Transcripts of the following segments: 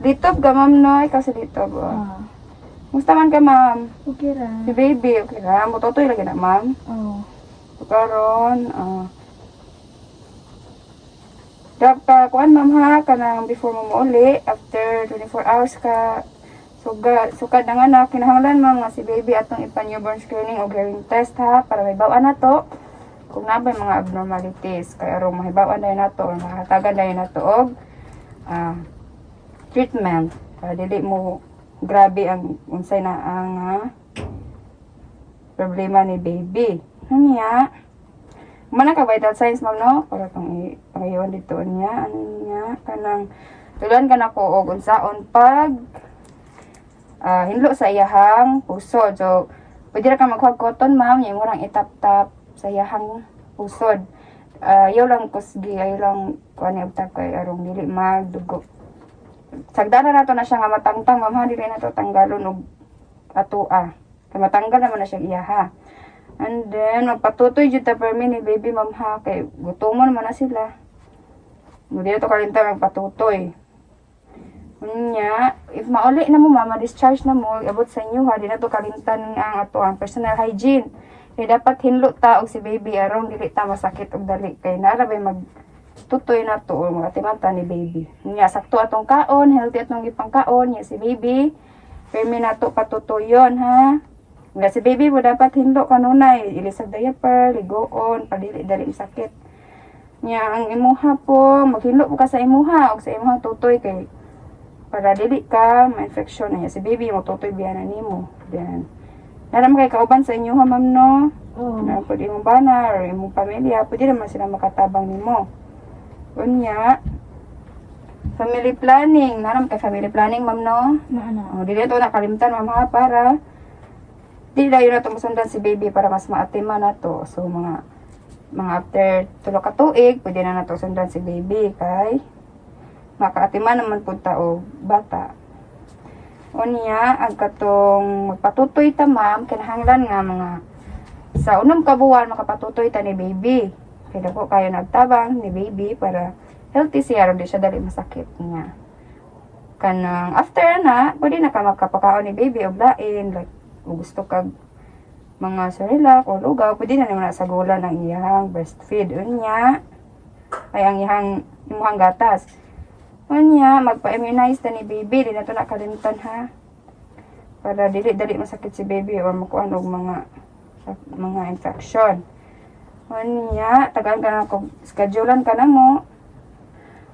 Litob ka, ma'am, no? Ikaw si Litob, Musta man ka, ma'am? Okay ra. Si baby, okay ra? Mutotoy lagi na, ma'am? Oo. So, karon, dapat kuan, ma'am, ha? Kanang before mo mauli, after 24 hours ka, sugad na nga na, kinahanglan, ma'am, nga si baby atong ipa-newborn screening o hearing test, ha? Para may bawaan na to. Kung nabay mga abnormalities, kaya arong mahibawaan na yun na to, o makatagan na yun na to, og treatment. Para dili mo grabe ang unsay na ang problema ni baby. Niya, mana ka vital signs, ma'am, no? Para itong ipayon dito niya. Ano niya? Kanang, tulan ka na ko og unsaon pag hinlo sa iyahang pusod. So, pwede ra ka maghuwag cotton, ma'am. Yung murang itap-tap sa iyahang pusod. Ayaw lang kusgi, ayaw lang kuan ni tap kay arong dili magdugo. Sagdana na to na siya nga matangtang, ma'am, ha, dili na to tanggalon og atua. Kay matanggal naman na siya iyaha. And then magpatutoy jud ta permi ni baby, ma'am, ha, kay gutomon man na sila. Hindi na to kalinta magpatutoy. Unya, if mauli na mo, mama, discharge na mo, abot sa inyo, ha, di na to kalintan ang ato ang personal hygiene. Kaya dapat hinlo ta og si baby aron dili ta masakit og dali kay narabay magtutoy na to o matimanta ni baby. Nya sakto atong kaon, healthy atong gipang kaon nya si baby. Permi na to patutoyon, ha. Nga si baby mo dapat hinlo kanunay, ilisag diaper, ligoon, padili dali sakit. Nya ang imuha po, maghinlo po ka sa imuha og sa imuhang tutoy kay para dili ka ma-infection na si baby mo tutoy biyanan nimo. Then naram kay kauban sa inyo, ha, ma'am, no? Oo. Na pwede imong bana or imong pamilya, pwede naman sila makatabang nimo. Unya, family planning. Naram kay family planning, ma'am, no? Maana. Dili ito nakalimtan, ma'am, ha, para dili dayon na ito masundan si baby para mas maatiman na to. So, mga after 3 ka tuig, pwede na nato sundan si baby kay makaatiman naman po ta o bata. Unya, ang katong magpatutoy ta, ma'am, kinahanglan nga mga sa unang kabuwan makapatutoy ta ni baby. Kaya po kayo nagtabang ni baby para healthy siya, di siya dali masakit niya. Kanang after na, pwede na ka magkapakaon ni baby o lain, like kung gusto kag mga Cerelac o lugaw, pwede na naman sa gula ng iyang breastfeed. Unya, ay ang imuhang gatas. Unya, magpa-immunize ta ni baby, di na ito nakalimtan, ha. Para dili-dali masakit si baby or makuha og mga infection. Unya, tagaan ka na kung schedulean ka na mo.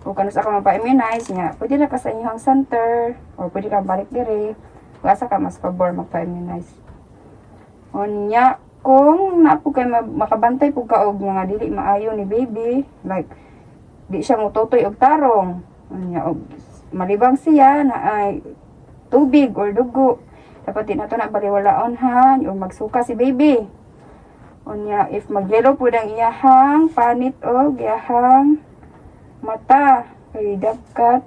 O kanus ako magpa-immunize niya, pwede na ka sa inyong center or pwede ka balik diri. Kung asa ka mas pabor magpa-immunize. Unya, kung napo kay makabantay po ka og mga dili maayo ni baby, like di siya mututoy og tarong. Unya, og malibang siya na ay tubig or dugo, dapat din nato na baliwalaon, ha, o magsuka si baby. Unya, if magyelo po ang iyahang panit o iyahang mata, kay dapat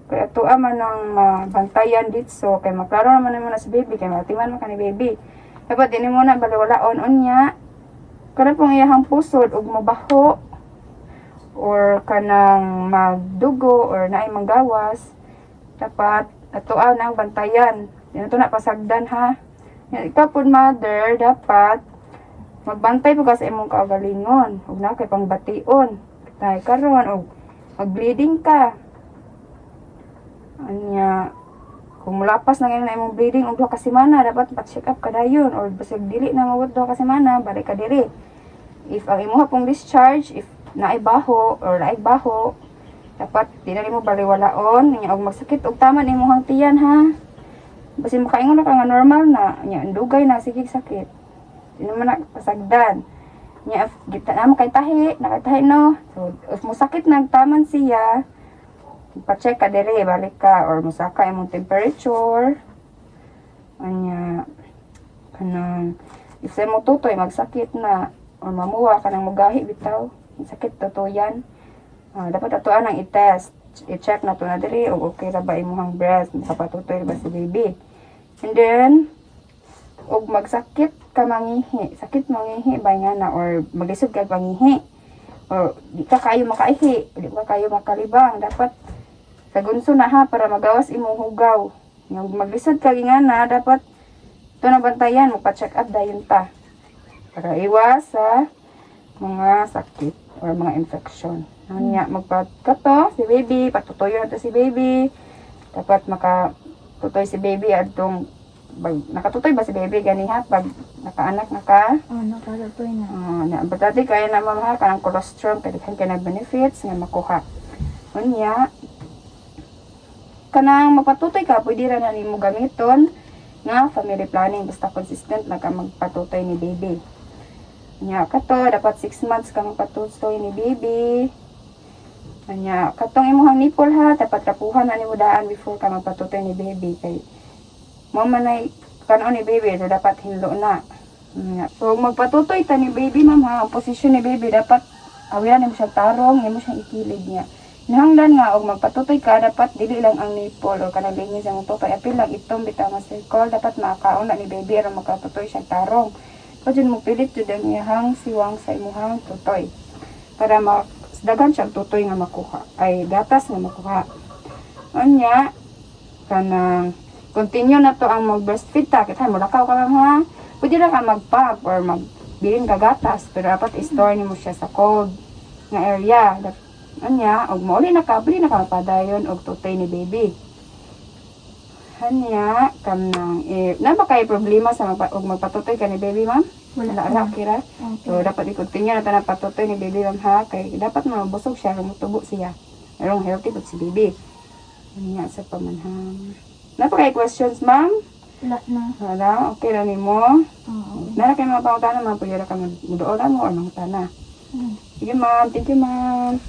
kaya tuwa man ang bantayan dito, kay maklaro naman na si baby, kay matiman man ka ni baby. Dapat din mo na baliwalaon. Unya, kana pong iyahang pusod ug mabaho or kanang magdugo or naay manggawas, dapat atuaw na ang bantayan. Yan ito na pasagdan, ha. Ikaw po, mother, dapat magbantay po ka sa imong kaugalingon. Huwag na kay pangbation. Dahil karon o mag-bleeding ka. Anya, kung mulapas na ngayon na imong bleeding og 2 ka semana, dapat pa-check up ka dayon. Or basig dili na mawat 2 ka semana, balik ka diri. If ang imuha pong discharge, if naaibaho or naaibaho, dapat di na mo baliwalaon nya og magsakit og taman imong tiyan, ha. Basi makaingon na ka nga normal na nya dugay na sige sakit. Di naman na pasagdan. Nya if kita na kay tahi, nakatahi, no. So if mo sakit nagtaman siya, pa-check ka diri, balik ka or musaka imong temperature. Anya kanang if sa mo tutoy magsakit na or mamuwa ka nang mugahi bitaw, sakit to yan. Dapat atuan ang i-test. I-check na to na diri o okay ra ba imong breast, makapatutoy ba si baby. And then og magsakit ka mangihi, sakit mangihi ba nga na or magisod ka pangihi or di ka kayo makaihi, di ka kayo makalibang, dapat Tagunso na ha, para magawas imong hugaw. Yung maglisod ka na, dapat ito na bantayan, magpa-check up dayon ta. Para iwas sa mga sakit or mga infection. Nga, magpatuto si baby, patutuyo na to si baby. Dapat makatutoy si baby atong nakatutoy ba si baby gani ha pag nakaanak na ka? Nakatutoy na. Na batati kaya na mama kanang colostrum kay daghan kay na benefits nga makuha. Unya kanang mapatutoy ka pwede ra na nimo gamiton nga family planning basta consistent na ka magpatutoy ni baby. Unya kato dapat 6 months ka magpatutoy ni baby. Unya katong imong nipple ha dapat rapuhan na nimo daan before ka magpatutoy ni baby kay mo man ay kanon ni baby so dapat hinlo na. So magpatutoy ta ni baby ma'am ha, ang posisyon ni baby dapat awiran mo siyang tarong, mo siyang ikilid niya. Hinahanglan nga og magpatutoy ka dapat dili lang ang nipple o kanang lingis ang tutoy apil lang itong bitaw nga circle dapat makaon na ni baby aron magpatutoy siyang tarong. Kadyon mo pilit jud ang iyang siwang sa imuhang tutoy para dagan siyang tutoy nga makuha ay gatas nga makuha. Unya kanang continue na to ang mag-breastfeed ta. Kita mo lakaw ka lang ha. Pwede na ka mag-pump or magbilin ka gatas. Pero dapat i-store mo siya sa cold nga area. Anya, og mauli na ka, bili na ka magpadayon og tutoy ni baby. Anya, kanang na ba kay problema sa magpatutoy ka ni baby, ma'am? Wala kira. Okay. So dapat i-continue na ta na patutoy ni baby, ma'am ha. Kay dapat mabusog siya, mutubo siya. Erong healthy pud si baby. Anya sa pamanhang. Napakay questions, ma'am? Wala na. Wala? Okay na ni mo? Oo. Nara kayo mga pangutana, ma'am. Pwede na ka mag-mudoon mo or mangutana. Sige, ma'am. Thank you, ma'am.